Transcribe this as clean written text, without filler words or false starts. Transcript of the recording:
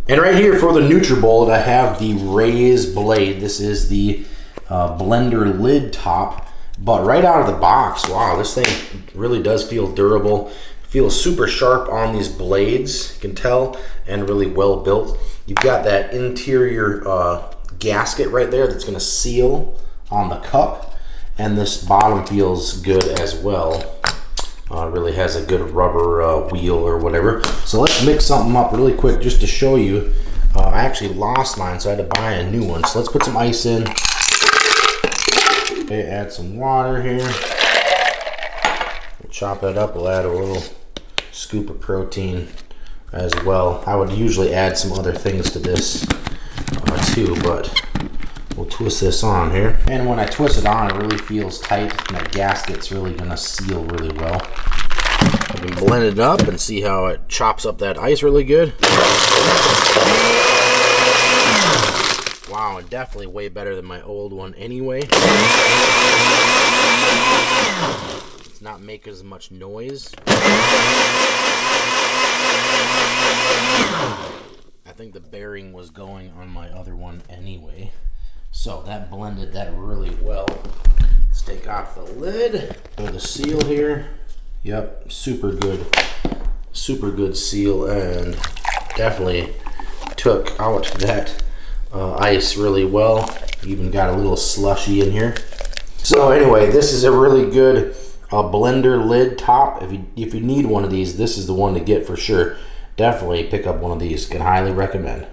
And right here for the Nutrabullet, I have the raised blade. This is the blender lid top, but right out of the box, wow, this thing really does feel durable. Feels super sharp on these blades, you can tell, and really well built. You've got that interior gasket right there that's gonna seal on the cup, and this bottom feels good as well. Really has a good rubber wheel or whatever. So let's mix something up really quick just to show you. I actually lost mine, so I had to buy a new one. So let's put some ice in. Okay, add some water here. We'll chop that up. We'll add a little scoop of protein as well. I would usually add some other things to this too, but we'll twist this on here. And when I twist it on, it really feels tight, and that gasket's really gonna seal really well. I can blend it up and see how it chops up that ice really good. Wow, and definitely way better than my old one anyway. It's not making as much noise. I think the bearing was going on my other one anyway. So that blended that really well. Let's take off the lid. Throw the seal here. Yep, super good seal, and definitely took out that ice really well. Even got a little slushy in here. So anyway, this is a really good blender lid top. If you need one of these, this is the one to get for sure. Definitely pick up one of these. Can highly recommend.